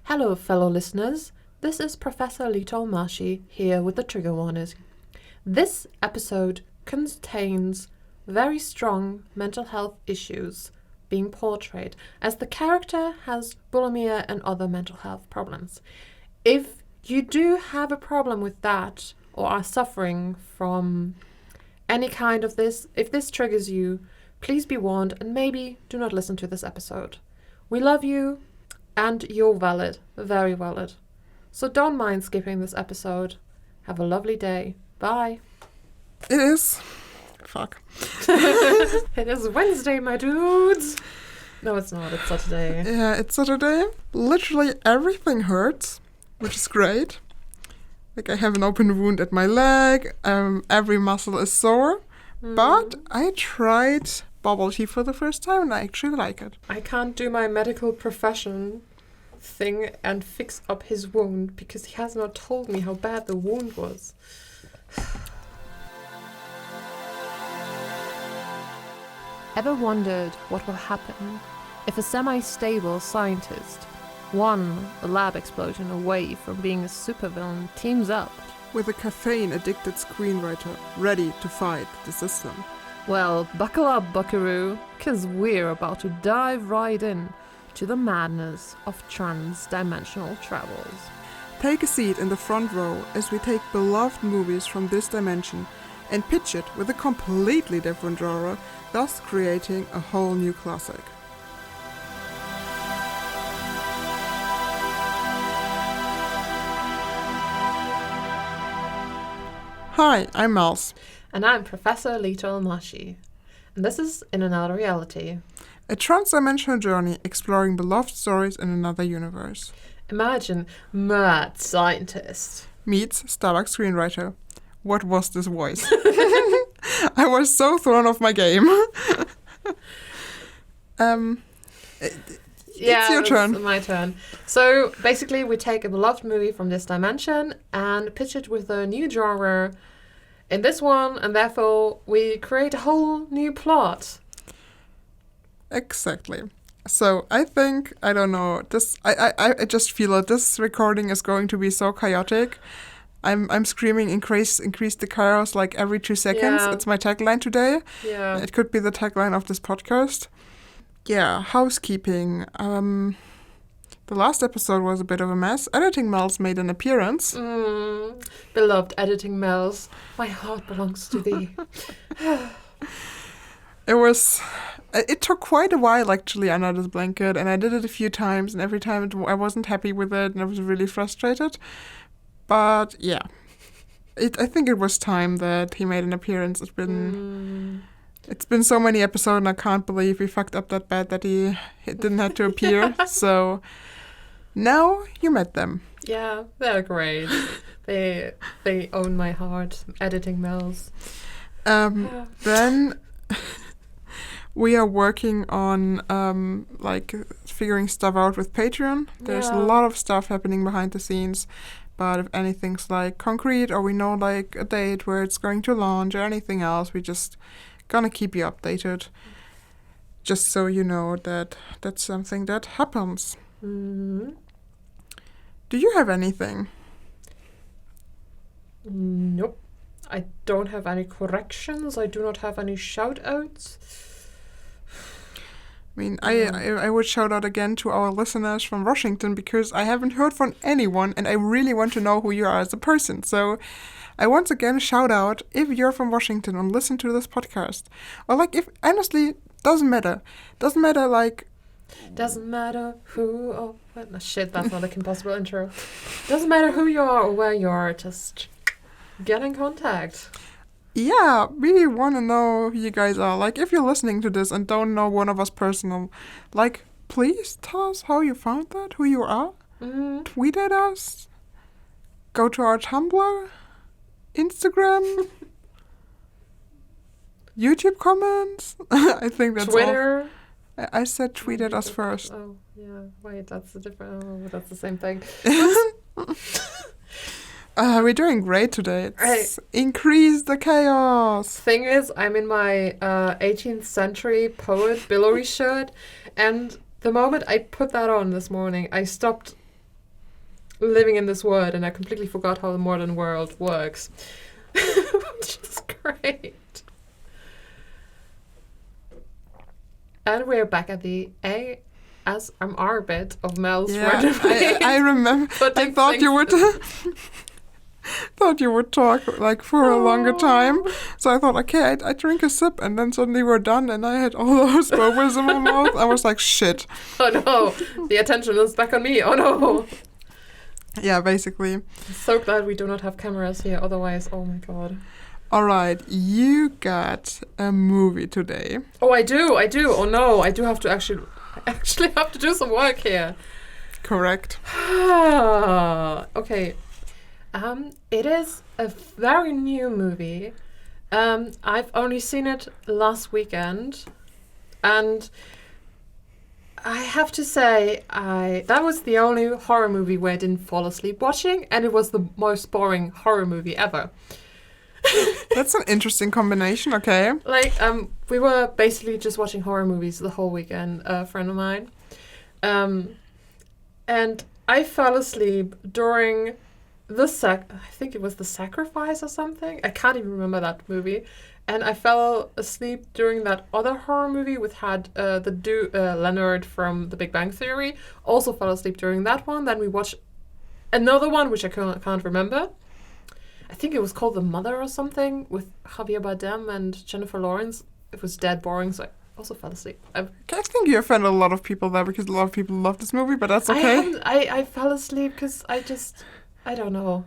Hello, fellow listeners. This is Professor J.E.L.Lehnsherr here with the trigger warnings. This episode contains very strong mental health issues being portrayed, as the character has bulimia and other mental health problems. If you do have a problem with that or are suffering from any kind of this, if this triggers you, please be warned and maybe do not listen to this episode. We love you. And you're valid, very valid. So don't mind skipping this episode. Have a lovely day. Bye. It is. Fuck. It is Wednesday, my dudes. No, it's not. It's Saturday. Yeah, it's Saturday. Literally everything hurts, which is great. Like, I have an open wound at my leg. Every muscle is sore. But I tried bubble tea for the first time and I actually like it. I can't do my medical profession thing and fix up his wound because he has not told me how bad the wound was. Ever wondered what will happen if a semi-stable scientist, a lab explosion away from being a supervillain, teams up with a caffeine-addicted screenwriter ready to fight the system? Well, buckle up, buckaroo, because we're about to dive right in to the madness of transdimensional travels. Take a seat in the front row as we take beloved movies from this dimension and pitch it with a completely different genre, thus creating a whole new classic. Hi, I'm Mels. And I'm Professor J.E.L.Lehnsherr. And this is In Another Reality. A transdimensional journey exploring beloved stories in another universe. Imagine mad scientist meets Starbucks screenwriter. What was this voice? I was so thrown off my game. It's your turn. It's my turn. So basically we take a beloved movie from this dimension and pitch it with a new genre in this one, and therefore we create a whole new plot. Exactly. So I think, I don't know, I just feel that this recording is going to be so chaotic. I'm screaming increase the chaos like every 2 seconds. Yeah. It's my tagline today. Yeah. It could be the tagline of this podcast. Yeah, housekeeping. The last episode was a bit of a mess. Editing Mels made an appearance. Beloved editing Mels, my heart belongs to thee. It took quite a while actually under this blanket, and I did it a few times, and every time I wasn't happy with it, and I was really frustrated. But yeah, I think it was time that he made an appearance. It's been so many episodes, and I can't believe we fucked up that bad that he didn't have to appear. So now you met them. Yeah, they're great. They own my heart. Editing Mels. Then we are working on figuring stuff out with Patreon. There's a lot of stuff happening behind the scenes. But if anything's like concrete, or we know like a date where it's going to launch or anything else, we just gonna keep you updated. Just so you know that that's something that happens. Mm-hmm. Do you have anything? Nope. I don't have any corrections. I do not have any shout-outs. I mean, I would shout out again to our listeners from Washington because I haven't heard from anyone and I really want to know who you are as a person. So I once again shout out if you're from Washington and listen to this podcast. Or like, if honestly, doesn't matter. Doesn't matter who or what. No, shit, that's not a Kim Possible intro. Doesn't matter who you are or where you are, just get in contact. Yeah, we want to know who you guys are. Like, if you're listening to this and don't know one of us personal, like, please tell us how you found that, who you are. Mm-hmm. Tweet at us. Go to our Tumblr, Instagram, YouTube comments. I think that's Twitter. all. I said tweet at us first. Oh, yeah. Wait, that's a different... Oh, that's the same thing. We're doing great today. It's increase the chaos. Thing is, I'm in my 18th century poet billowy shirt, and the moment I put that on this morning, I stopped living in this world, and I completely forgot how the modern world works. Which is great. And we're back at the ASMR bit of Mel's randomly. I remember. I thought you would. Thought you would talk like for a longer time, so I thought, okay, I drink a sip, and then suddenly we're done, and I had all those bubbles in my mouth. I was like, shit. Oh no, the attention is back on me. Oh no. Yeah, basically. So glad we do not have cameras here, otherwise, oh my god. All right, you got a movie today. Oh, I do. Oh no, I do have to actually have to do some work here. Correct. Okay. It is a very new movie. I've only seen it last weekend, and I have to say, that was the only horror movie where I didn't fall asleep watching, and it was the most boring horror movie ever. That's an interesting combination, okay. Like, we were basically just watching horror movies the whole weekend, a friend of mine. And I fell asleep during I think it was The Sacrifice or something. I can't even remember that movie. And I fell asleep during that other horror movie with Leonard from The Big Bang Theory. Also fell asleep during that one. Then we watched another one, which I can't remember. I think it was called The Mother or something, with Javier Bardem and Jennifer Lawrence. It was dead boring, so I also fell asleep. I think you offended a lot of people there, because a lot of people love this movie, but that's okay. I fell asleep because I don't know.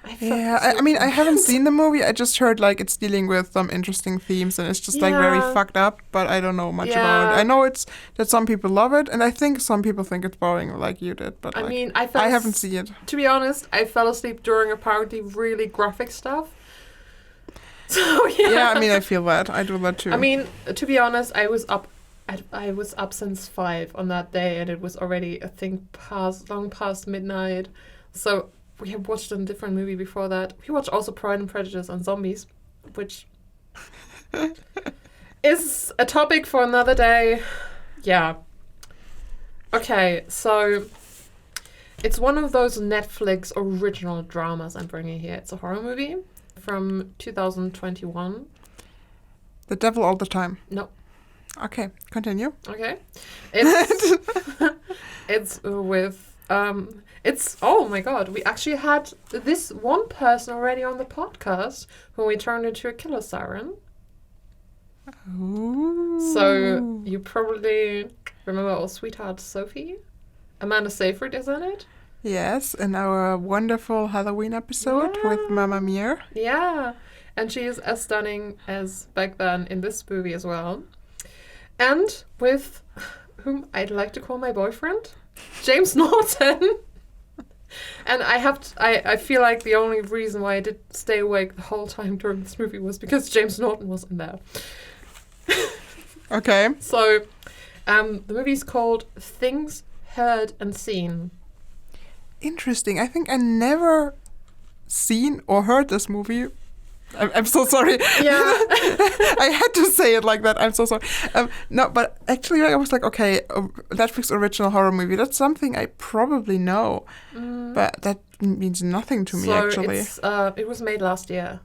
I mean, I haven't seen the movie. I just heard like it's dealing with some interesting themes, and it's just like very fucked up, but I don't know much about it. I know that some people love it, and I think some people think it's boring like you did, but I mean, I haven't seen it. To be honest, I fell asleep during apparently really graphic stuff. So yeah. Yeah, I mean, I feel that. I do that too. I mean, to be honest, I was up since 5 on that day, and it was already, I think, long past midnight. So we have watched a different movie before that. We watched also Pride and Prejudice and Zombies, which is a topic for another day. Yeah. Okay, so it's one of those Netflix original dramas I'm bringing here. It's a horror movie from 2021. The Devil All the Time. No. Okay, continue. Okay. It's with... oh my god, we actually had this one person already on the podcast who we turned into a killer siren. Ooh. So you probably remember our sweetheart Sophie? Amanda Seyfried is in it. Yes, in our wonderful Halloween episode with Mamma Mia. Yeah, and she is as stunning as back then in this movie as well. And with whom I'd like to call my boyfriend, James Norton. And I feel like the only reason why I did stay awake the whole time during this movie was because James Norton was in there. Okay. So, the movie's called Things Heard and Seen. Interesting. I think I never seen or heard this movie. I'm so sorry. Yeah. I had to say it like that. I'm so sorry. No, but actually I was like, okay, Netflix original horror movie. That's something I probably know. But that means nothing to me, actually. It was made last year.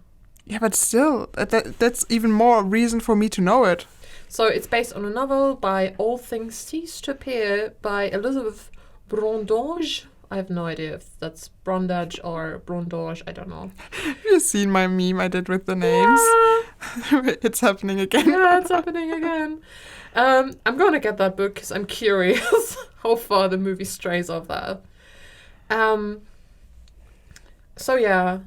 Yeah, but still, that's even more reason for me to know it. So it's based on a novel by All Things Cease to Appear by Elizabeth Brondage. I have no idea if that's Brondage or Brondage. I don't know. Have you seen my meme I did with the names? Yeah. It's happening again. Yeah, it's happening again. I'm going to get that book because I'm curious how far the movie strays off that. So yeah.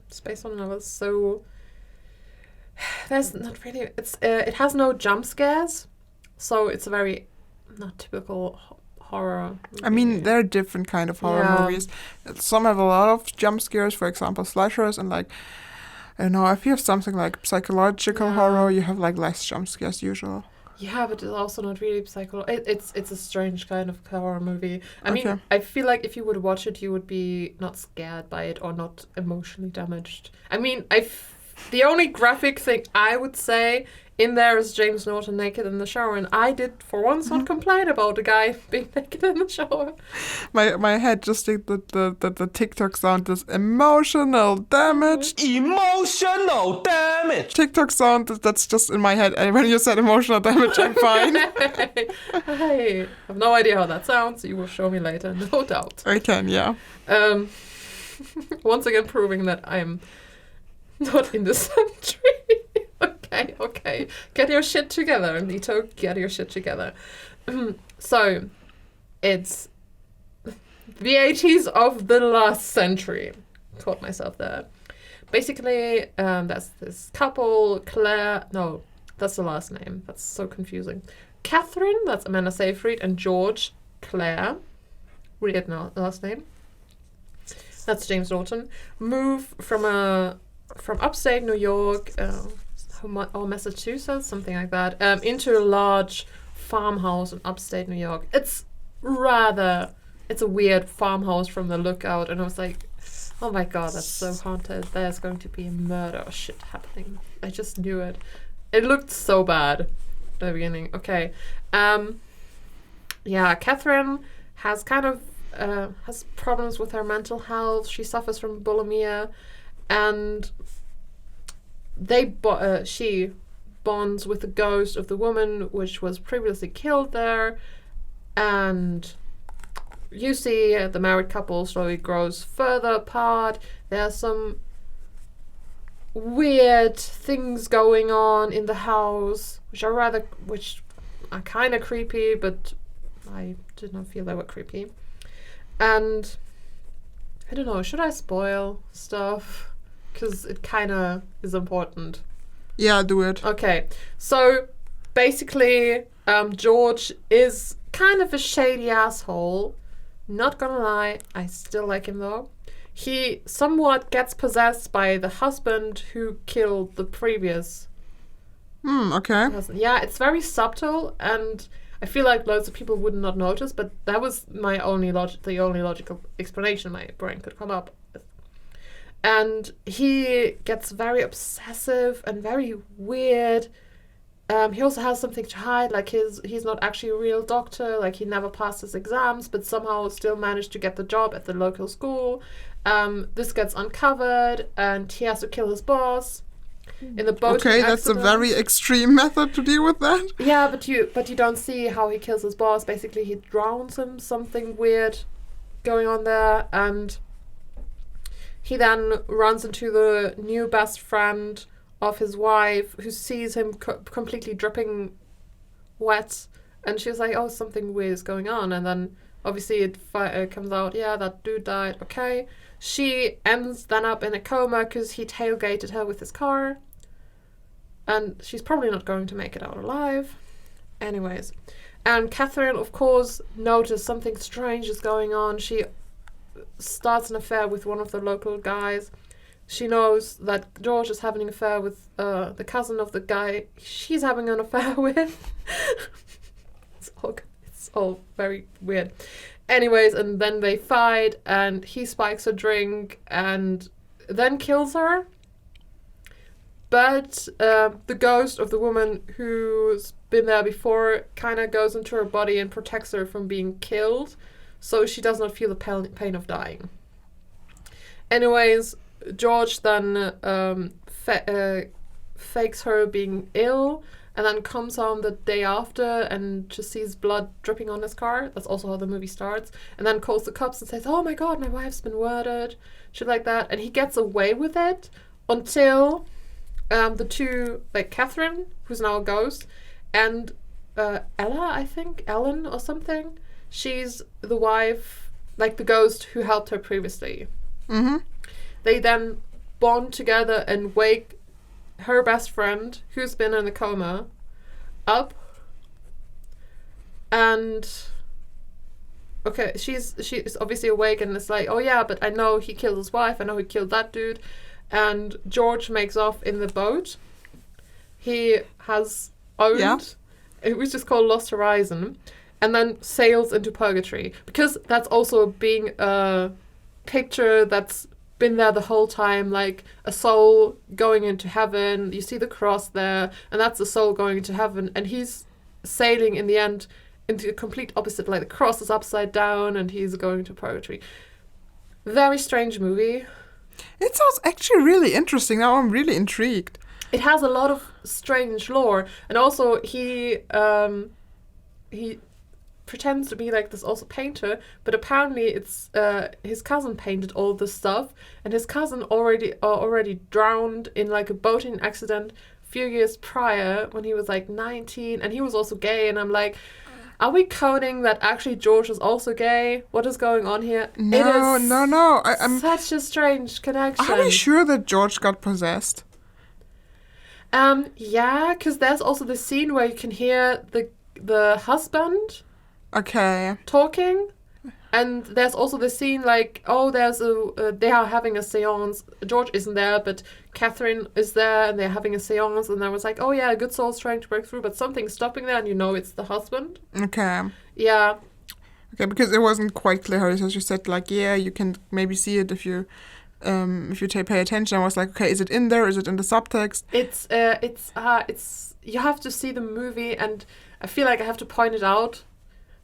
It's based on a novel. So there's not really... it has no jump scares. So it's a very not typical horror movie. I mean, there are different kind of horror movies. Some have a lot of jump scares, for example, slashers, and like, I don't know, if you have something like psychological horror, you have like less jump scares usually. Yeah, but it's also not really psychological. It's a strange kind of horror movie. I mean, I feel like if you would watch it, you would be not scared by it or not emotionally damaged. I mean, the only graphic thing I would say in there is James Norton naked in the shower, and I did for once not complain about a guy being naked in the shower. My head just did the TikTok sound, this emotional damage. Emotional damage. TikTok sound, that's just in my head. And when you said emotional damage, I'm fine. I have no idea how that sounds. You will show me later, no doubt. I can, yeah. Once again proving that I'm not in the century. Okay. Get your shit together, Nito. Get your shit together. So, it's the 80s of the last century. Caught myself there. Basically, that's this couple, Claire. No, that's the last name. That's so confusing. Catherine, that's Amanda Seyfried, and George Claire. Weird last name. That's James Norton. Move from upstate New York, or Massachusetts, something like that, into a large farmhouse in upstate New York. It's a weird farmhouse from the lookout, and I was like, oh my god, that's so haunted. There's going to be murder or shit happening. I just knew it. It looked so bad at the beginning. Okay. Yeah, Catherine has has problems with her mental health. She suffers from bulimia, and she bonds with the ghost of the woman which was previously killed there, and you see the married couple slowly grows further apart. There are some weird things going on in the house which are kind of creepy, but I did not feel they were creepy. And I don't know, should I spoil stuff? Because it kind of is important. Yeah, do it. Okay, so basically, George is kind of a shady asshole. Not gonna lie, I still like him though. He somewhat gets possessed by the husband who killed the previous Okay. husband. Yeah, it's very subtle, and I feel like loads of people would not notice, but that was the only logical explanation my brain could come up with. And he gets very obsessive and very weird. He also has something to hide, like he's not actually a real doctor, like he never passed his exams, but somehow still managed to get the job at the local school. This gets uncovered, and he has to kill his boss in the boat. Okay, that's a very extreme method to deal with that. Yeah, but you don't see how he kills his boss. Basically, he drowns him. Something weird going on there, and he then runs into the new best friend of his wife, who sees him completely dripping wet, and she's like, "Oh, something weird is going on." And then obviously it comes out, yeah, that dude died. Okay, she ends then up in a coma because he tailgated her with his car, and she's probably not going to make it out alive. Anyways, and Catherine, of course, noticed something strange is going on. She starts an affair with one of the local guys. She knows that George is having an affair with the cousin of the guy she's having an affair with. It's all very weird. Anyways, and then they fight, and he spikes a drink and then kills her. But the ghost of the woman who's been there before kind of goes into her body and protects her from being killed, so she does not feel the pain of dying. Anyways, George then fakes her being ill, and then comes home the day after and just sees blood dripping on his car. That's also how the movie starts. And then calls the cops and says, "Oh my god, my wife's been murdered." Shit like that. And he gets away with it until the two, like Catherine, who's now a ghost, and Ella, I think, Ellen or something. She's the wife, like the ghost who helped her previously. Mm-hmm. They then bond together and wake her best friend, who's been in a coma, up. And okay, she's obviously awake and it's like, oh yeah, but I know he killed his wife, I know he killed that dude. And George makes off in the boat. He has owned, it was just called Lost Horizon, and then sails into purgatory, because that's also being a picture that's been there the whole time, like a soul going into heaven. You see the cross there, and that's the soul going into heaven, and he's sailing in the end into the complete opposite, like the cross is upside down and he's going to purgatory. Very strange movie. It sounds actually really interesting. Now I'm really intrigued. It has a lot of strange lore, and also he pretends to be like this also painter, but apparently it's his cousin painted all this stuff, and his cousin already drowned in like a boating accident a few years prior when he was like 19, and he was also gay, and I'm like, are we coding that actually George is also gay? What is going on here? No. I'm such a strange connection. Are we sure that George got possessed? Yeah, because there's also the scene where you can hear the husband talking, and there's also the scene like, they are having a seance. George isn't there, but Catherine is there, and they're having a seance, and I was like, oh yeah, a good soul's trying to break through, but something's stopping there, and it's the husband. Okay. Yeah. Okay, because it wasn't quite clear how it is. As you said, like, yeah, you can maybe see it if you pay attention. I was like, okay, is it in there? Is it in the subtext? It's you have to see the movie, and I feel like I have to point it out.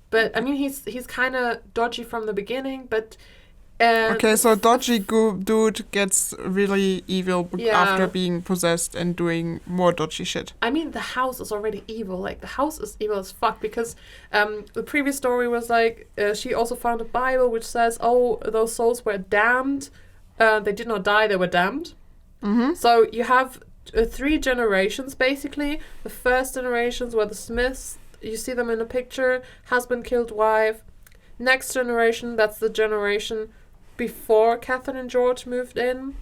But I mean, he's kind of dodgy from the beginning, but. Okay, so dodgy dude gets really evil after being possessed and doing more dodgy shit. I mean, the house is already evil. Like, the house is evil as fuck, because the previous story was like, she also found a Bible which says, oh, those souls were damned. They did not die, they were damned. Mm-hmm. So you have 3 generations, basically. The first generations were the Smiths. You see them in a picture. Husband killed wife. Next generation, that's the generation before Catherine and George moved in.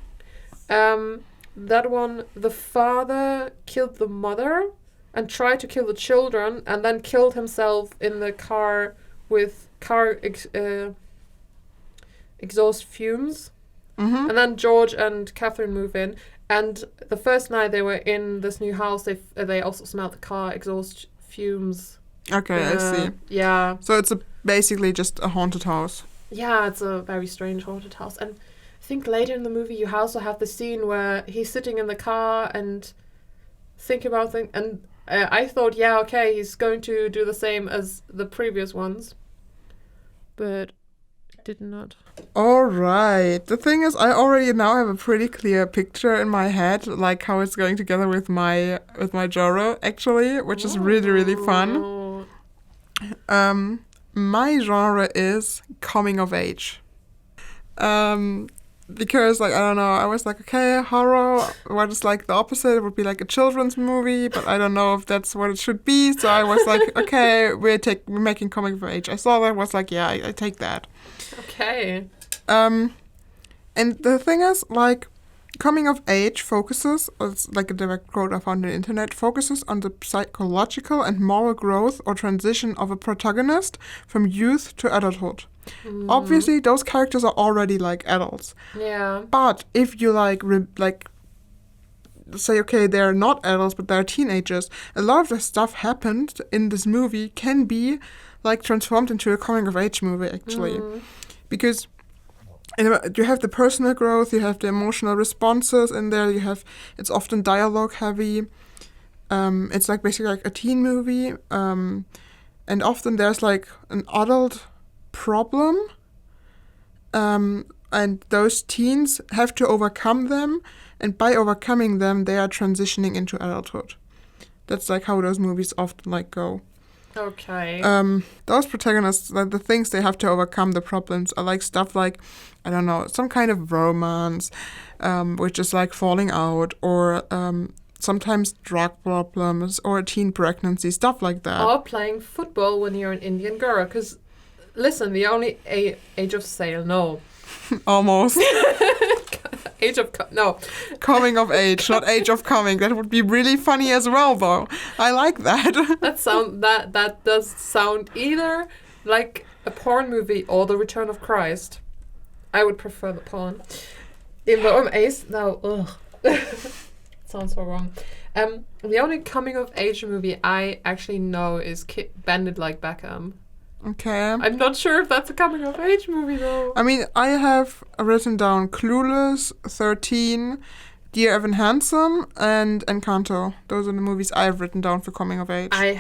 That one, the father killed the mother and tried to kill the children, and then killed himself in the car with exhaust fumes. Mm-hmm. And then George and Catherine move in, and the first night they were in this new house, they also smelled the car exhaust fumes. Okay, I see. Yeah. So it's basically just a haunted house. Yeah, it's a very strange haunted house. And I think later in the movie you also have the scene where he's sitting in the car and thinking about things. And I thought, yeah, okay, he's going to do the same as the previous ones. But it did not. All right. The thing is, I already now have a pretty clear picture in my head, like how it's going together with my genre, actually, which is really, really fun. My genre is coming of age. Because, like, I don't know, I was like, okay, horror, what is like the opposite? It would be like a children's movie, but I don't know if that's what it should be. So I was like, okay, we're making coming of age. I saw that, was like, yeah, I take that. Okay. And the thing is, like, coming of age focuses, it's like a direct quote I found on the internet, focuses on the psychological and moral growth or transition of a protagonist from youth to adulthood. Mm. Obviously, those characters are already, like, adults. Yeah. But if you, like say, okay, they're not adults, but they're teenagers, a lot of the stuff happened in this movie can be, like, transformed into a coming of age movie, actually. Mm. Because you have the personal growth, you have the emotional responses in there, it's often dialogue heavy. It's like basically like a teen movie. And often there's like an adult problem. And those teens have to overcome them. And by overcoming them, they are transitioning into adulthood. That's like how those movies often like go. Okay. Those protagonists, like the things they have to overcome, the problems are like stuff like, I don't know, some kind of romance, which is like falling out, or sometimes drug problems, or a teen pregnancy, stuff like that. Or playing football when you're an Indian girl, because, listen, the only age of sail, no. Almost. No. Coming of age, not age of coming. That would be really funny as well, though. I like that. That does sound either like a porn movie or The Return of Christ. I would prefer the porn. Even though I'm ace now, ugh. Sounds so wrong. The only coming of age movie I actually know is Bandit Like Beckham. Okay. I'm not sure if that's a coming-of-age movie, though. I mean, I have written down Clueless, 13, Dear Evan Hansen, and Encanto. Those are the movies I've written down for coming of age. I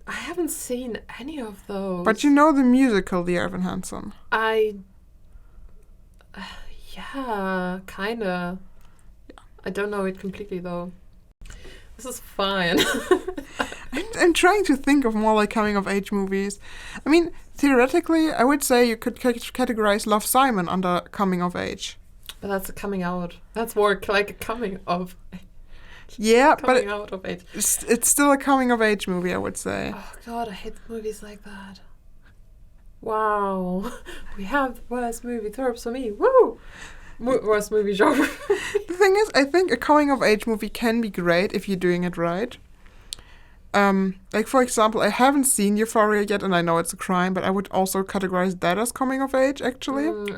haven't seen any of those. But you know the musical Dear Evan Hansen? Yeah, kinda. Yeah. I don't know it completely, though. This is fine. I'm trying to think of more like coming of age movies. I mean, theoretically, I would say you could categorize Love, Simon under coming of age. But that's a coming out. That's more like a coming of age. Yeah, Coming but out of age. it's still a coming of age movie, I would say. Oh god, I hate movies like that. Wow. We have the worst movie tropes for me. Woo! Worst movie genre. The thing is, I think a coming of age movie can be great if you're doing it right. Like for example, I haven't seen Euphoria yet, and I know it's a crime, but I would also categorize that as coming of age. Actually,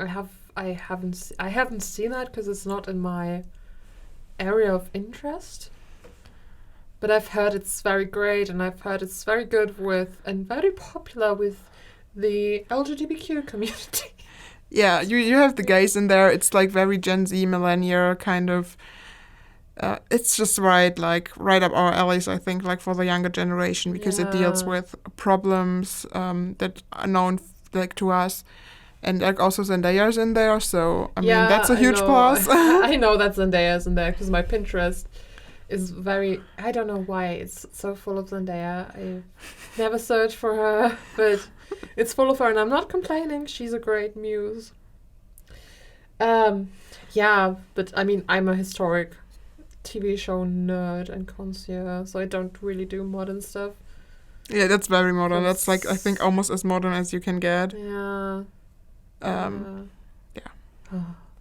I haven't seen that because it's not in my area of interest. But I've heard it's very great, and I've heard it's very good with and very popular with the LGBTQ community. Yeah, you have the gays in there. It's like very Gen Z, millennial kind of. It's just right up our alleys, I think, like for the younger generation, because it deals with problems that are known like to us, and like also Zendaya's in there. So I mean that's a huge plus. I know that Zendaya's in there because my Pinterest is very. I don't know why it's so full of Zendaya. I never search for her, but it's full of her, and I'm not complaining. She's a great muse. Yeah, but I mean I'm a historic TV show nerd and connoisseur, so I don't really do modern stuff. Yeah, that's very modern. That's like I think almost as modern as you can get. Yeah. Yeah.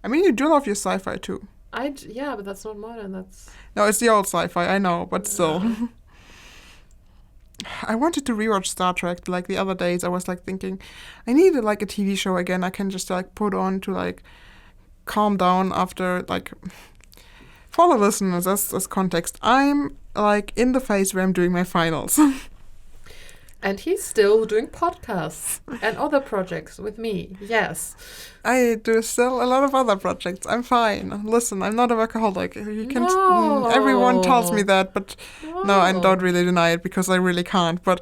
I mean, you do love your sci-fi too. Yeah, but that's not modern. That's No, it's the old sci-fi. I know, but still. I wanted to rewatch Star Trek. Like the other days, I was like thinking, I need like a TV show again. I can just like put on to like calm down after like. For the listeners, as context, I'm like in the phase where I'm doing my finals. And he's still doing podcasts and other projects with me. Yes. I do still a lot of other projects. I'm fine. Listen, I'm not a workaholic. You can. No. Everyone tells me that, but no, I don't really deny it because I really can't. But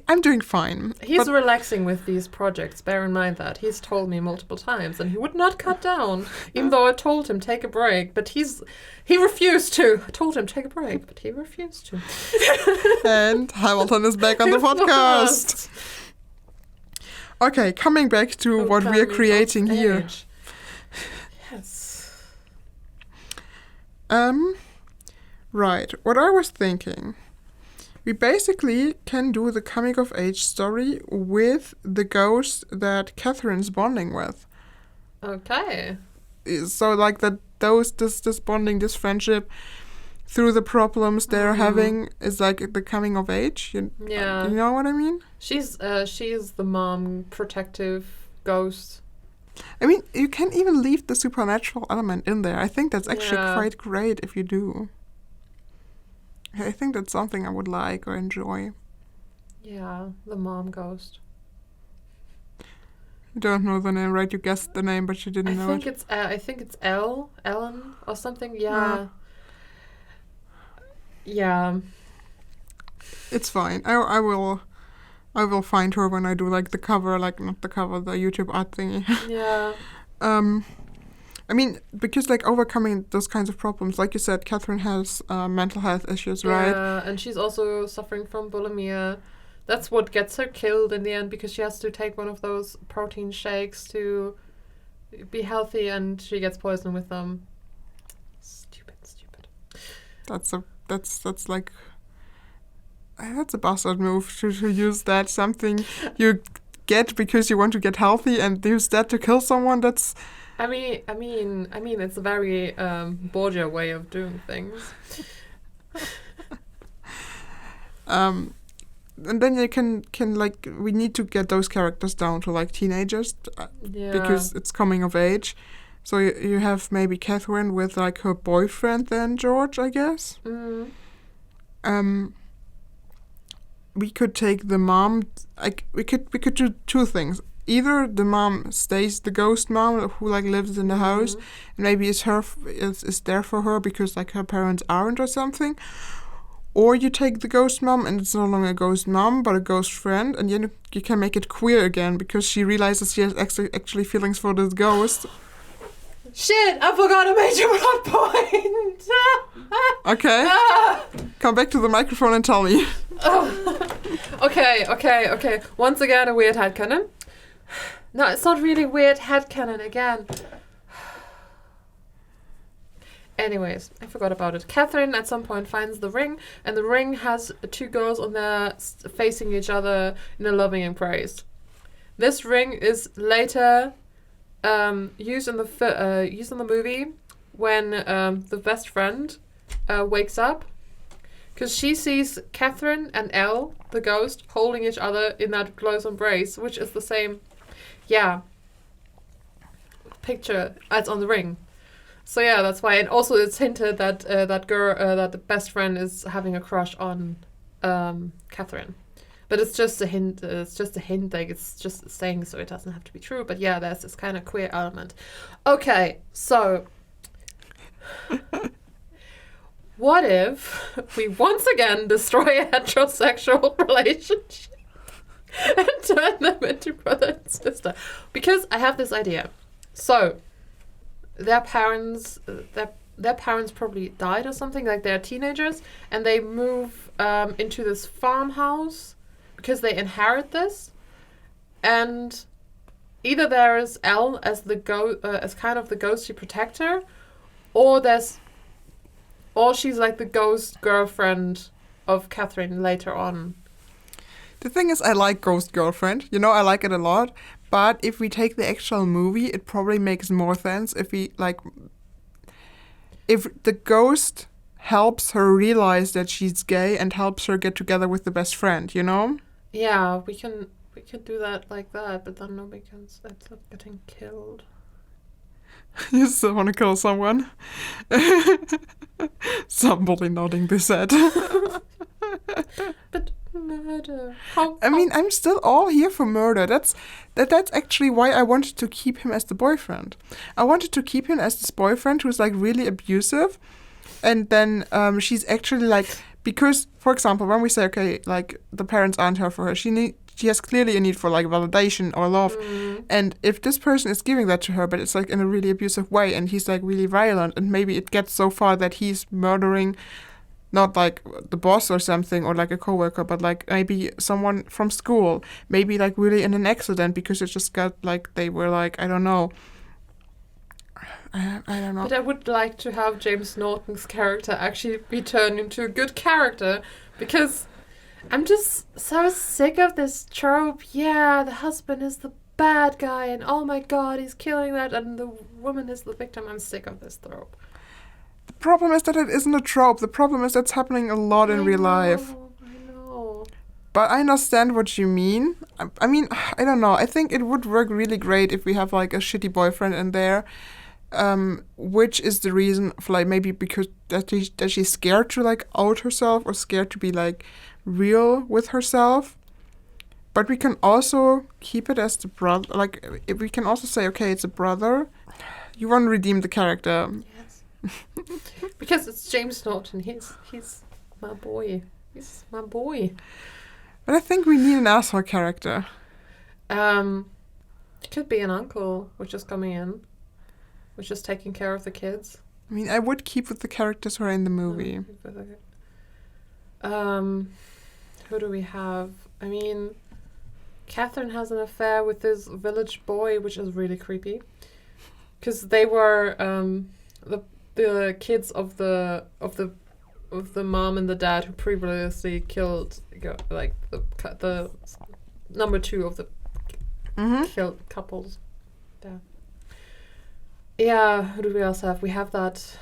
I'm doing fine. He's relaxing with these projects. Bear in mind that he's told me multiple times, and he would not cut down, even though I told him take a break. But he refused to. I told him take a break, but he refused to. And Hamilton is back on the podcast. Okay, coming back to what we are creating here. Yes. Right. What I was thinking, we basically can do the coming of age story with the ghost that Catherine's bonding with. Okay. So like this bonding, this friendship through the problems they're having is like the coming of age. You know what I mean? She's the mom, protective ghost. I mean, you can even leave the supernatural element in there. I think that's actually quite great if you do. I think that's something I would like or enjoy. Yeah, the mom ghost. You don't know the name, right? You guessed the name, but you didn't know it. I think it's Ellen or something. Yeah. Yeah. It's fine. I will find her when I do like the cover, like not the cover, the YouTube art thingy. Yeah. I mean, because like overcoming those kinds of problems, like you said, Catherine has mental health issues, right? Yeah, and she's also suffering from bulimia. That's what gets her killed in the end because she has to take one of those protein shakes to be healthy, and she gets poisoned with them. Stupid. That's a bastard move to use that, something you get because you want to get healthy and use that to kill someone. That's I mean it's a very Borgia way of doing things. And then you can like, we need to get those characters down to like teenagers because it's coming of age. So you have maybe Catherine with like her boyfriend then, George, I guess. Mm. we could take the mom. Like we could do two things. Either the mom stays the ghost mom who like lives in the house, and maybe is there for her because like her parents aren't or something. Or you take the ghost mom and it's no longer a ghost mom but a ghost friend, and then you can make it queer again because she realizes she has actually feelings for this ghost. Shit, I forgot a major plot point. Okay. Come back to the microphone and tell me. Okay. Once again, a weird headcanon. No, it's not really weird headcanon again. Anyways, I forgot about it. Catherine at some point finds the ring, and the ring has two girls on there facing each other in a loving embrace. This ring is later used in the movie when the best friend wakes up, because she sees Catherine and Elle, the ghost, holding each other in that close embrace, which is the same, picture as on the ring. So yeah, that's why, and also it's hinted that that the best friend is having a crush on Catherine, but it's just a hint. Like it's just saying, so it doesn't have to be true. But yeah, there's this kind of queer element. Okay, so what if we once again destroy a heterosexual relationship and turn them into brother and sister? Because I have this idea. So their parents probably died or something, like they're teenagers, and they move into this farmhouse because they inherit this, and either there is Elle as as kind of the ghostly protector, or she's like the ghost girlfriend of Catherine later on. The thing is, I like Ghost Girlfriend. I like it a lot. But if we take the actual movie, it probably makes more sense if the ghost helps her realize that she's gay and helps her get together with the best friend, Yeah, we can do that like that, but then nobody can start getting killed. You still want to kill someone? Somebody nodding this head. But murder. I'm still all here for murder. That's actually why I wanted to keep him as the boyfriend. I wanted to keep him as this boyfriend who's like really abusive, and then she's actually like, because for example when we say okay, like the parents aren't here for her, she has clearly a need for like validation or love, and if this person is giving that to her, but it's like in a really abusive way, and he's like really violent, and maybe it gets so far that he's murdering not like the boss or something or like a coworker, but like maybe someone from school, maybe like really in an accident because it just got like they were like, I don't know. I don't know. But I would like to have James Norton's character actually be turned into a good character, because I'm just so sick of this trope. Yeah, the husband is the bad guy and oh my god, he's killing that, and the woman is the victim. I'm sick of this trope. The problem is that it isn't a trope. The problem is that's happening a lot in real life. I know. But I understand what you mean. I mean, I don't know. I think it would work really great if we have like a shitty boyfriend in there, which is the reason for like maybe because that she's scared to like out herself or scared to be like real with herself. But we can also keep it as the brother. Like if we can also say, okay, it's a brother. You want to redeem the character. Because it's James Norton. He's my boy. He's my boy. But I think we need an asshole character. It could be an uncle, which is coming in, which is taking care of the kids. I mean, I would keep with the characters who are in the movie. Who do we have? I mean, Catherine has an affair with this village boy, which is really creepy. Because they were the kids of the mom and the dad who previously killed like the number 2 of the killed couples. Yeah, who do we else have? We have that.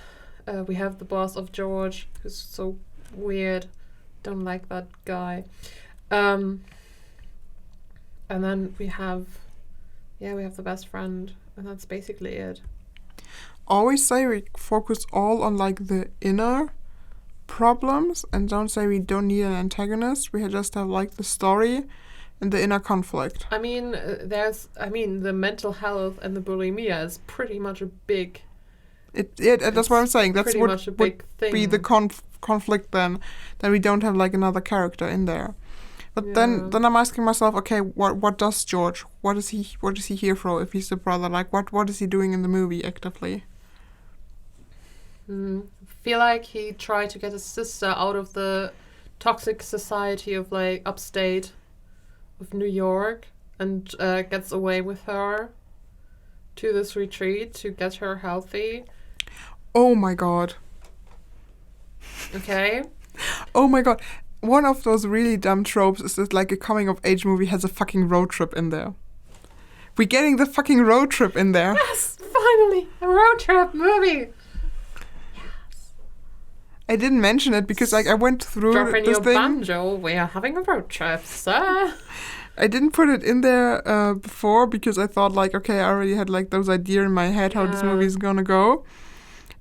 We have the boss of George, who's so weird. Don't like that guy. And then we have the best friend, and that's basically it. Always say we focus all on like the inner problems and don't say we don't need an antagonist. We just have like the story and the inner conflict. I mean, the mental health and the bulimia is pretty much a big. That's what I'm saying. That's pretty what much a would big thing. be the conflict then, that we don't have like another character in there. But then I'm asking myself, okay, what does George? What is he here for? If he's the brother, like what is he doing in the movie actively? Feel like he tried to get his sister out of the toxic society of like upstate of New York and gets away with her to this retreat to get her healthy. Oh my god. Okay. Oh my god. One of those really dumb tropes is that like a coming of age movie has a fucking road trip in there. We're getting the fucking road trip in there. Yes, finally, a road trip movie. I didn't mention it because like I went through Dropping this your thing. banjo, we are having a road trip, sir. I didn't put it in there before because I thought like, okay, I already had like those ideas in my head how this movie is gonna go.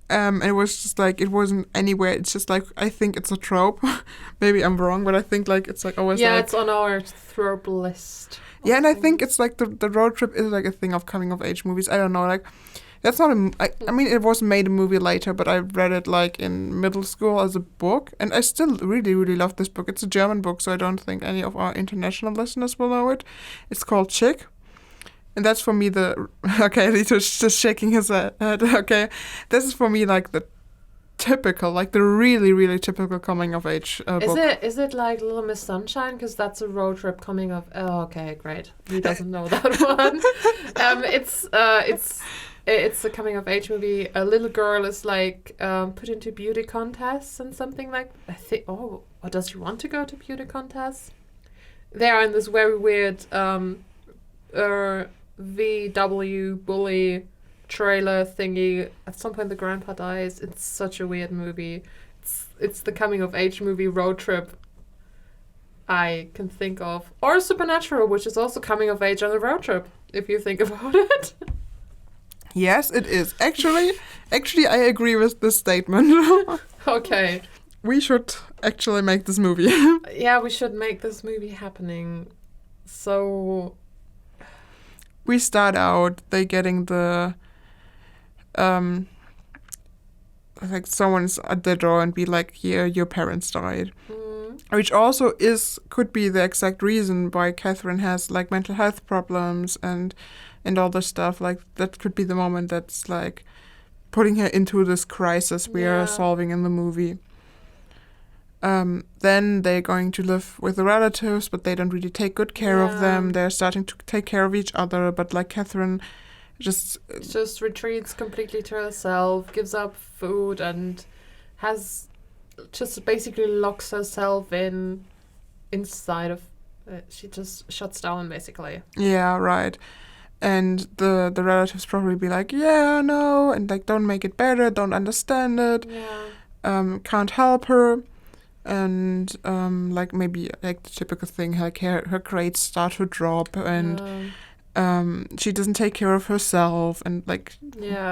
It was just like, it wasn't anywhere. It's just like, I think it's a trope. Maybe I'm wrong, but I think like it's like always like... it's on our trope list. Yeah, and I think it's like the road trip is like a thing of coming of age movies. I don't know, like that's not I mean, it was made a movie later, but I read it like in middle school as a book, and I still really, really love this book. It's a German book, so I don't think any of our international listeners will know it. It's called Chick, and that's for me the... Okay, Lito's just shaking his head. Okay, this is for me like the typical, like the really, really typical coming of age book. Is it like Little Miss Sunshine? Because that's a road trip coming of... Oh, okay, great. He doesn't know that one. It's a coming of age movie. A little girl is like put into beauty contests and something like... I think... Oh, or does she want to go to beauty contests? They are in this very weird VW bully trailer thingy. At some point the grandpa dies. It's such a weird movie. It's the coming of age movie road trip I can think of. Or Supernatural, which is also coming of age on a road trip, if you think about it. Yes, it is. Actually, I agree with this statement. Okay. We should actually make this movie. Yeah, we should make this movie happening. So... We start out, they getting the... like someone's at the door and be like, here, your parents died. Which also could be the exact reason why Catherine has like mental health problems and all this stuff. Like that could be the moment that's like putting her into this crisis we are solving in the movie. Then they're going to live with the relatives, but they don't really take good care of them. They're starting to take care of each other, but like Catherine just retreats completely to herself, gives up food, and has just basically locks herself inside of... she just shuts down, basically. Yeah, right. And the relatives probably be like, yeah, no, and like don't make it better, don't understand it, can't help her. And like maybe like the typical thing, like her grades start to drop, and she doesn't take care of herself, and like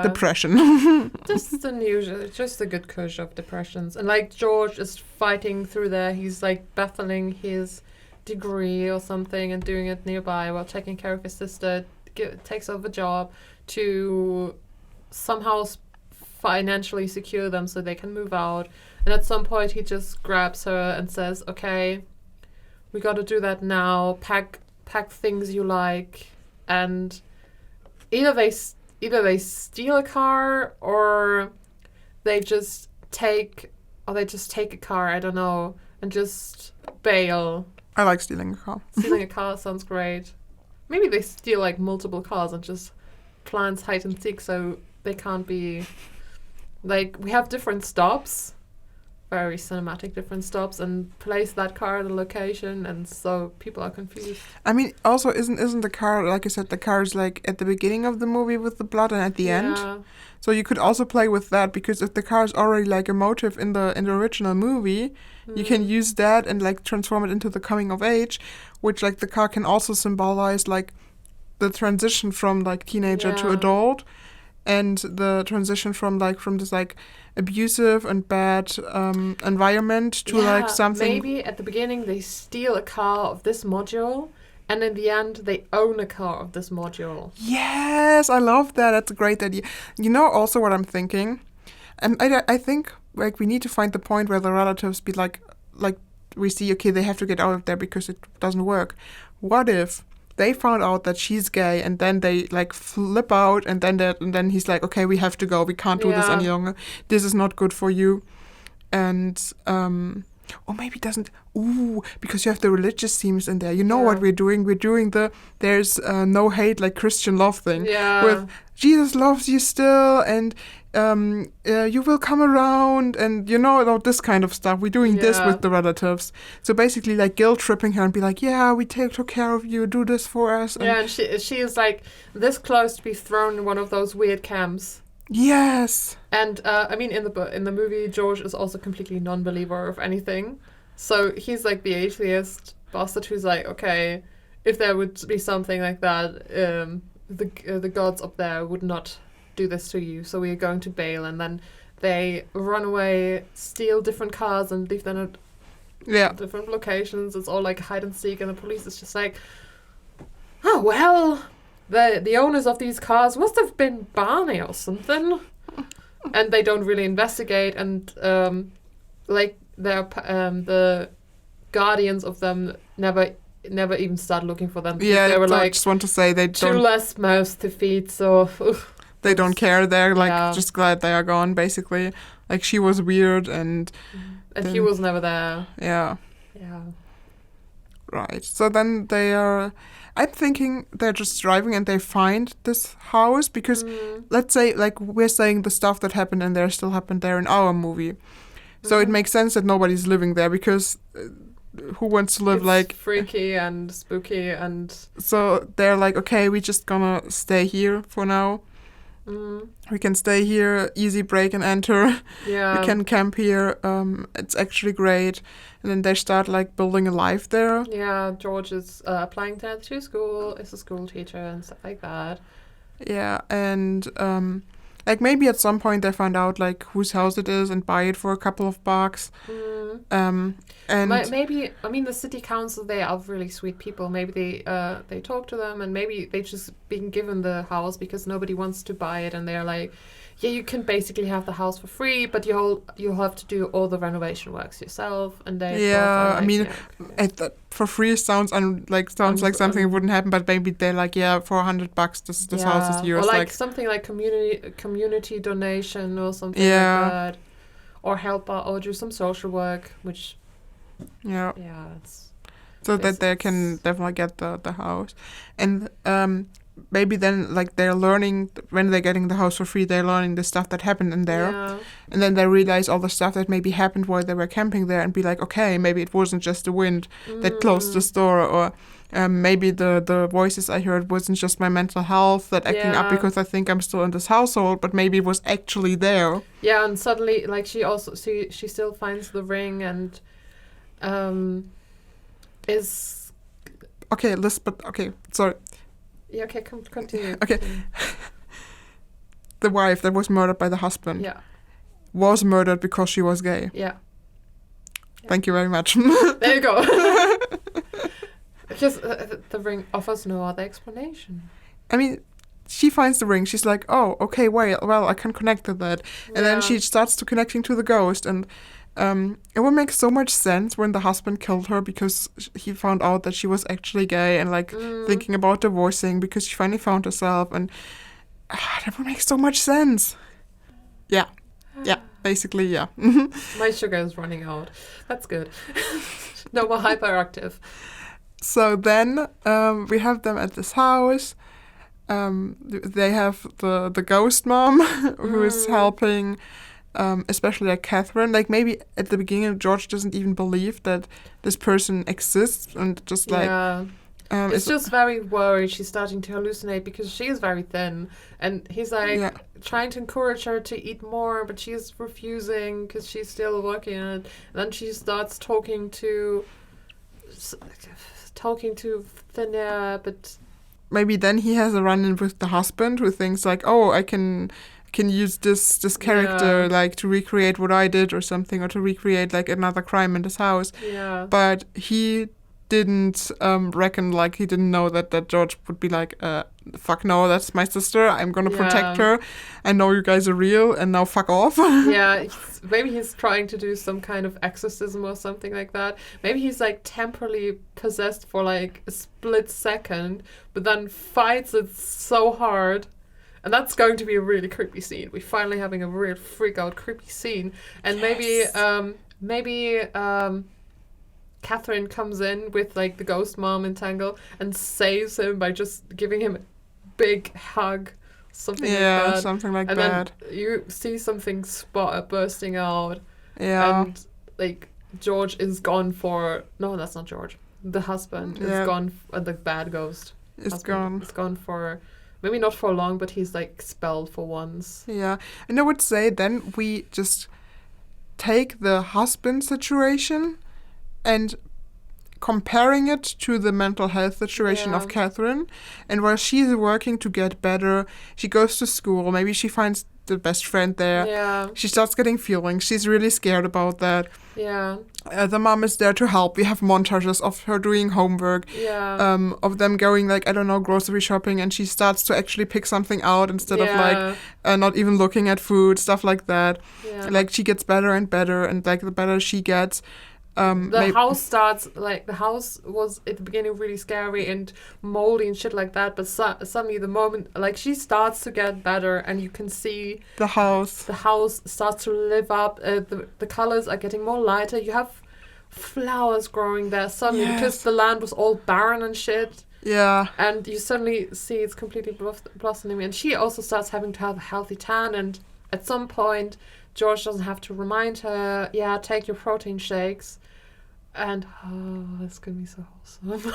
depression. Just the usual, just the good kush of depressions. And like George is fighting through there. He's like battling his degree or something and doing it nearby while taking care of his sister. Takes over a job to somehow financially secure them so they can move out. And at some point he just grabs her and says, okay, we got to do that now. Pack things you like. And either they steal a car or they just take a car, I don't know, and just bail. I like stealing a car. Stealing a car sounds great. Maybe they steal like multiple cars and just plans hide and seek so they can't be... Like, we have different stops, very cinematic different stops, and place that car at a location, and so people are confused. I mean, also, isn't the car, like you said, the car is like at the beginning of the movie with the blood and at the end? So you could also play with that, because if the car is already like a motive in the original movie, you can use that and like transform it into the coming of age, which like the car can also symbolize like the transition from like teenager to adult. and the transition from this like abusive and bad environment to like something. Maybe at the beginning they steal a car of this module, and in the end they own a car of this module. Yes, I love that. That's a great idea. You know, also what I'm thinking, and I think like we need to find the point where the relatives be like we see, okay, they have to get out of there because it doesn't work. What if they found out that she's gay and then they like flip out and then he's like, okay, we have to go. We can't do this any longer. This is not good for you. And or maybe it doesn't. Ooh, because you have the religious themes in there. You know what we're doing? We're doing there's no hate like Christian love thing. Yeah. With Jesus loves you still, and you will come around, and you know this kind of stuff. We're doing this with the relatives. So basically, like guilt tripping her and be like, yeah, we took care of you. Do this for us. And she is like this close to be thrown in one of those weird camps. Yes. And I mean, in the movie, George is also completely non-believer of anything. So he's like the atheist bastard who's like, okay, if there would be something like that, the gods up there would not do this to you. So we're going to bail, and then they run away, steal different cars, and leave them at different locations. It's all like hide and seek, and the police is just like, oh well. The owners of these cars must have been Barney or something, and they don't really investigate. And like the guardians of them never even start looking for them. Yeah, they were I like, just want to say they two don't. less mouths to feed, so they don't care. They're like just glad they are gone. Basically, like she was weird and he was never there. Yeah. Yeah. Right. So then they are. I'm thinking they're just driving and they find this house because, let's say, like we're saying the stuff that happened in there still happened there in our movie. So it makes sense that nobody's living there because who wants to live it's like... freaky and spooky and... So they're like, okay, we're just gonna stay here for now. We can stay here, easy break and enter. Yeah. We can camp here. It's actually great. And then they start like building a life there. Yeah, George is applying to school, is a school teacher and stuff like that. Yeah, and like maybe at some point they find out like whose house it is and buy it for a couple of bucks. And maybe, I mean, the city council, they are really sweet people. Maybe they talk to them, and maybe they've just been given the house because nobody wants to buy it, and they're like, yeah, you can basically have the house for free, but you'll have to do all the renovation works yourself. And they I mean, for free sounds like something that wouldn't happen, but maybe they're like, yeah, for $100 this house is yours. Or like something like community donation or something like that, or help out or do some social work, which it's so that they can definitely get the house. And maybe then like they're learning when they're getting the house for free, they're learning the stuff that happened in there, and then they realize all the stuff that maybe happened while they were camping there, and be like, okay, maybe it wasn't just the wind that closed the store, or maybe the voices I heard wasn't just my mental health that acting up because I think I'm still in this household, but maybe it was actually there. Yeah, and suddenly like she still finds the ring and is okay. Sorry. Yeah, okay, continue. Okay. The wife that was murdered by the husband was murdered because she was gay. Yeah. Thank you very much. There you go. Because the ring offers no other explanation. I mean, she finds the ring. She's like, oh, okay, well, I can connect to that. And then she starts to connecting to the ghost. And it would make so much sense when the husband killed her because he found out that she was actually gay and like thinking about divorcing because she finally found herself. And that would make so much sense. Yeah. Yeah, basically, yeah. My sugar is running out. That's good. No more hyperactive. So then we have them at this house. They have the ghost mom who is helping, especially like Catherine. Like maybe at the beginning George doesn't even believe that this person exists and just like... it's just very worried. She's starting to hallucinate because she is very thin. And he's like trying to encourage her to eat more, but she's refusing because she's still working on it. And then she starts talking to thin air, but maybe then he has a run-in with the husband who thinks like, oh, I can use this character like to recreate what I did or something, or to recreate like another crime in this house. Yeah. But he didn't reckon, like he didn't know that George would be like, fuck no, that's my sister. I'm gonna protect her. I know you guys are real, and now fuck off. Yeah, maybe he's trying to do some kind of exorcism or something like that. Maybe he's like temporarily possessed for like a split second, but then fights it so hard. And that's going to be a really creepy scene. We're finally having a real freak out creepy scene. And maybe Catherine comes in with like the ghost mom in Tangle and saves him by just giving him a big hug. Something like that. Something like and that. Then you see something bursting out. Yeah. And like George is gone for... No, that's not George. The husband is gone. The bad ghost. It's gone. It's gone for... Maybe not for long, but he's like expelled for once. Yeah. And I would say then we just take the husband situation and comparing it to the mental health situation of Catherine. And while she's working to get better, she goes to school. Maybe she finds the best friend there. Yeah. She starts getting feelings. She's really scared about that. Yeah. The mom is there to help. We have montages of her doing homework. Yeah. Of them going, like, I don't know, grocery shopping, and she starts to actually pick something out instead of, like, not even looking at food, stuff like that. Yeah. Like, she gets better and better, and, like, the better she gets... the house was at the beginning really scary and moldy and shit like that, but suddenly the moment like she starts to get better and you can see the house starts to live up. The colors are getting more lighter. You have flowers growing there suddenly because the land was all barren and shit. Yeah. And you suddenly see it's completely blossoming, and she also starts having to have a healthy tan, and at some point George doesn't have to remind her, take your protein shakes. And, that's going to be so wholesome.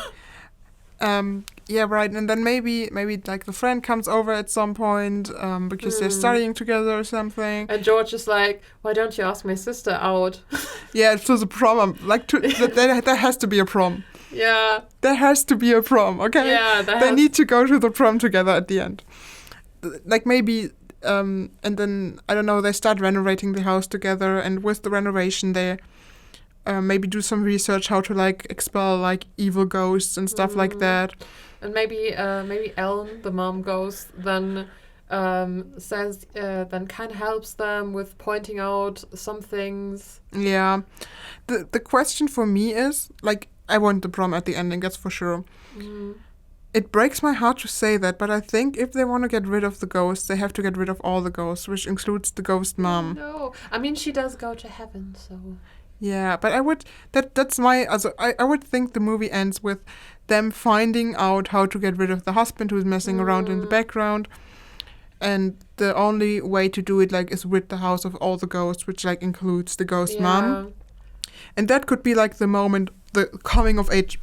Right. And then maybe, like, the friend comes over at some point because they're studying together or something. And George is like, why don't you ask my sister out? Yeah, to the prom. Like, there has to be a prom. Yeah. There has to be a prom, okay? Yeah, they need to go to the prom together at the end. Like, maybe... and then, I don't know, they start renovating the house together, and with the renovation they maybe do some research how to, like, expel, like, evil ghosts and stuff like that. And maybe Ellen, the mom ghost, then says, then kind of helps them with pointing out some things. Yeah. The question for me is, like, I want the prom at the ending, that's for sure. It breaks my heart to say that, but I think if they want to get rid of the ghosts, they have to get rid of all the ghosts, which includes the ghost mom. No, I mean, she does go to heaven, so... Yeah, but I would... That's my... Also, I would think the movie ends with them finding out how to get rid of the husband who's messing around in the background. And the only way to do it, like, is rid the house of all the ghosts, which, like, includes the ghost mom. And that could be, like, the moment, the coming of age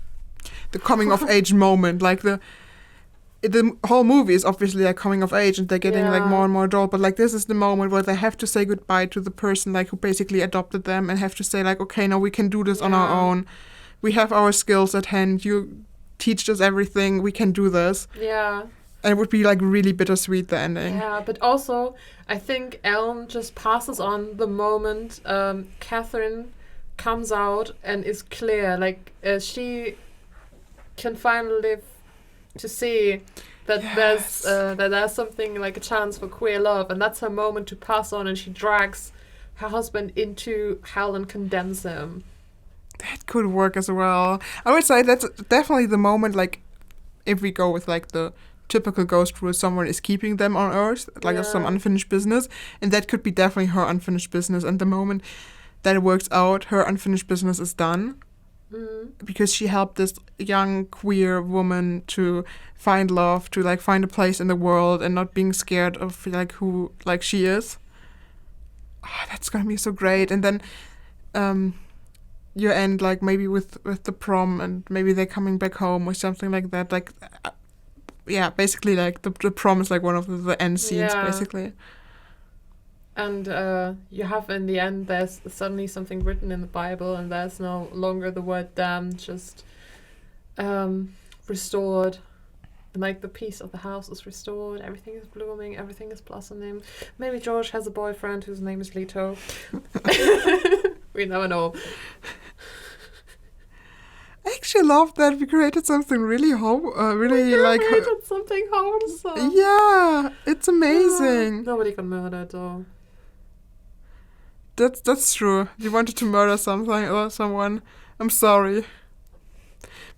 moment. Like, the whole movie is obviously like coming of age and they're getting like more and more adult, but like this is the moment where they have to say goodbye to the person like who basically adopted them and have to say like, okay, now we can do this on our own. We have our skills at hand. You teach us everything. We can do this. Yeah. And it would be like really bittersweet, the ending. Yeah, but also I think Ellen just passes on the moment Catherine comes out and is clear. Like she can finally live to see that there's something like a chance for queer love, and that's her moment to pass on, and she drags her husband into hell and condemns him. That could work as well. I would say that's definitely the moment, like, if we go with like the typical ghost rule, someone is keeping them on Earth, like there's some unfinished business, and that could be definitely her unfinished business, and the moment that it works out, her unfinished business is done. Because she helped this young queer woman to find love, to like find a place in the world and not being scared of like who like she is. Oh, that's gonna be so great. And then you end like maybe with the prom, and maybe they're coming back home or something like that. Like basically like the prom is like one of the end scenes basically. And you have in the end, there's suddenly something written in the Bible, and there's no longer the word damned, just restored. like the peace of the house is restored, everything is blooming, everything is blossoming. Maybe George has a boyfriend whose name is Leto. We never know. I actually love that we created something really Created something wholesome. Yeah, it's amazing. Nobody got murdered though. That's true. You wanted to murder something or someone. I'm sorry.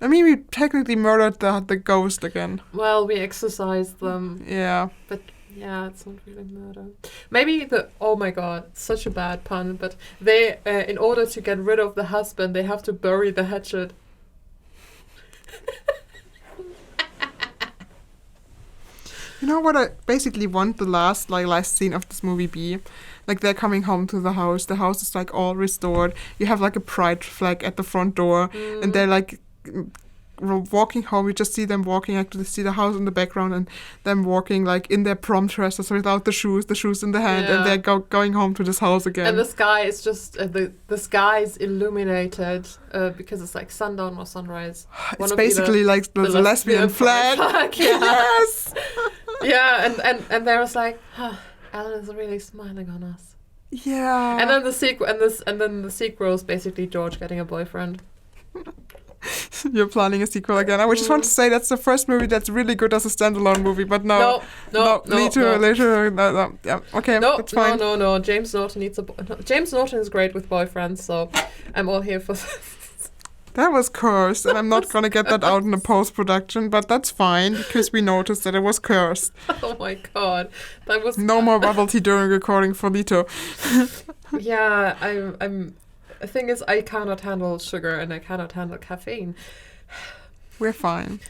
I mean, we technically murdered the ghost again. Well, we exorcised them. Yeah. But yeah, it's not really murder. Maybe oh my god, such a bad pun, but they, in order to get rid of the husband, they have to bury the hatchet. You know what I basically want the last scene of this movie be? Like, they're coming home to the house is like all restored. You have like a pride flag at the front door, and they're like walking home. You just see them walking, like, you see the house in the background, and them walking like in their prom dresses without the shoes in the hand, and they're going home to this house again. And the sky is just the sky is illuminated because it's like sundown or sunrise. It's basically like the lesbian flag. Yeah. Yes. Yeah, and there was like, Alan is really smiling on us. Yeah. And then the sequel is basically George getting a boyfriend. You're planning a sequel again. I would just want to say that's the first movie that's really good as a standalone movie, but no. Later. Yeah, okay, that's fine. No. James Norton needs James Norton is great with boyfriends, so I'm all here for this. That was cursed, and I'm not gonna get that out in the post-production, but that's fine, because we noticed that it was cursed. Oh my god. That was... No more bubble tea during recording for Lito. Yeah, I'm... The thing is, I cannot handle sugar, and I cannot handle caffeine. We're fine.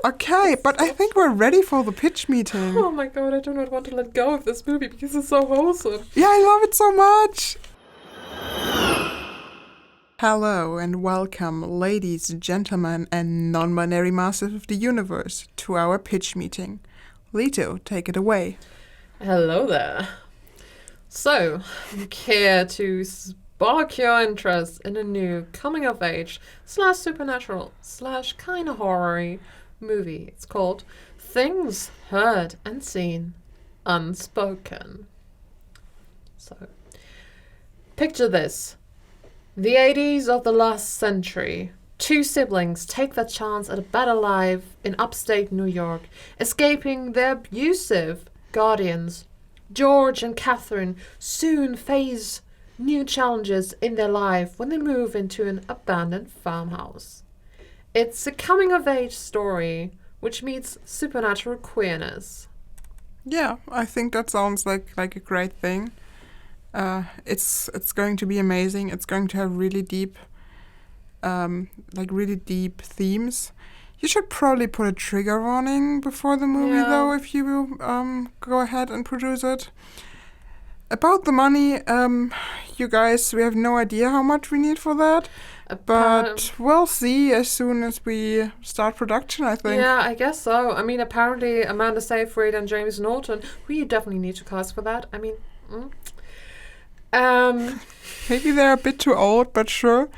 Okay, but I think we're ready for the pitch meeting. Oh my god, I do not want to let go of this movie, because it's so wholesome. Yeah, I love it so much. Hello and welcome, ladies, gentlemen, and non-binary masters of the universe, to our pitch meeting. Leto, take it away. Hello there. So, care to spark your interest in a new coming-of-age / supernatural / kinda horror-y movie. It's called Things Heard and Seen, Unspoken. So, picture this. The 80s of the last century. Two siblings take their chance at a better life in upstate New York, escaping their abusive guardians. George and Catherine soon face new challenges in their life when they move into an abandoned farmhouse. It's a coming-of-age story which meets supernatural queerness. Yeah, I think that sounds like a great thing. It's going to be amazing. It's going to have really deep themes. You should probably put a trigger warning before the movie, though, if you will go ahead and produce it. About the money, you guys, we have no idea how much we need for that. But we'll see as soon as we start production, I think. Yeah, I guess so. I mean, apparently Amanda Seyfried and James Norton, we definitely need to cast for that. I mean... Maybe they're a bit too old, but sure.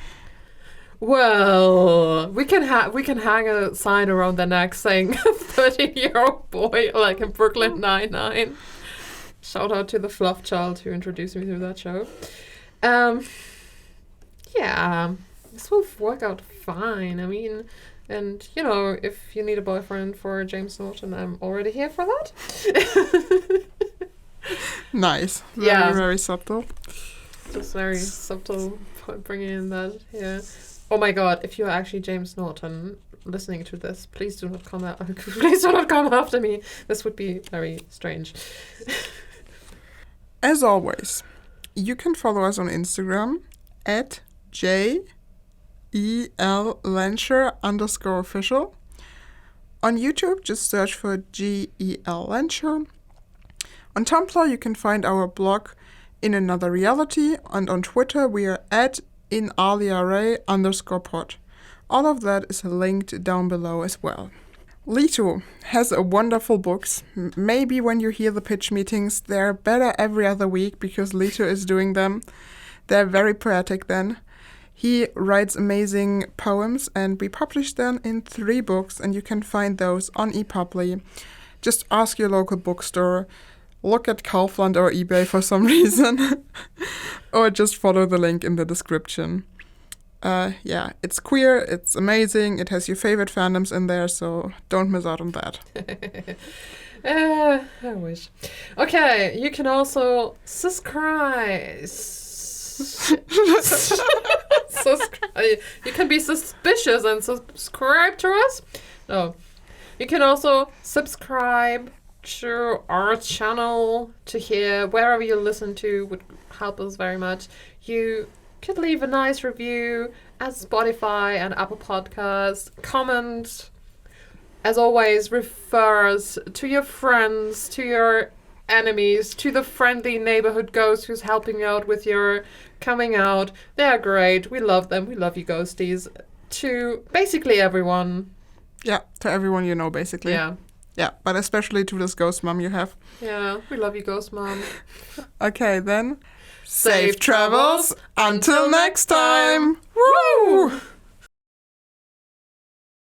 Well, we can hang a sign around their neck saying 13-year-old boy, like in Brooklyn Nine-Nine. Shout out to the fluff child who introduced me to that show. Yeah, this will work out fine. I mean, and you know, if you need a boyfriend for James Norton, I'm already here for that. Nice. Very, very subtle. Just very subtle, bringing in that here. Oh my god, if you're actually James Norton listening to this, please do not come after me. This would be very strange. As always, you can follow us on Instagram at J.E.L.Lehnsherr _official. On YouTube, just search for J.E.L.Lehnsherr. On Tumblr, you can find our blog In Another Reality, and on Twitter, we are at @inaliarray _pod. All of that is linked down below as well. Leto has a wonderful books. Maybe when you hear the pitch meetings, they're better every other week because Leto is doing them. They're very poetic then. He writes amazing poems, and we published them in 3 books, and you can find those on ePubly. Just ask your local bookstore, look at Kaufland or eBay for some reason, or just follow the link in the description. Yeah, it's queer, it's amazing, it has your favorite fandoms in there, so don't miss out on that. I wish. Okay, you can also subscribe. You can be suspicious and subscribe to us. No. You can also subscribe to our channel to hear wherever you listen to would help us very much. You could leave a nice review at Spotify and Apple Podcasts. Comment. As always, refer us to your friends, to your enemies, to the friendly neighborhood ghost who's helping you out with your coming out. They're great. We love them. We love you, ghosties. To basically everyone. Yeah, to everyone you know, basically. Yeah. Yeah, but especially to this ghost mom you have. Yeah, we love you, ghost mom. Okay, then. Safe travels. Until next time. Woo!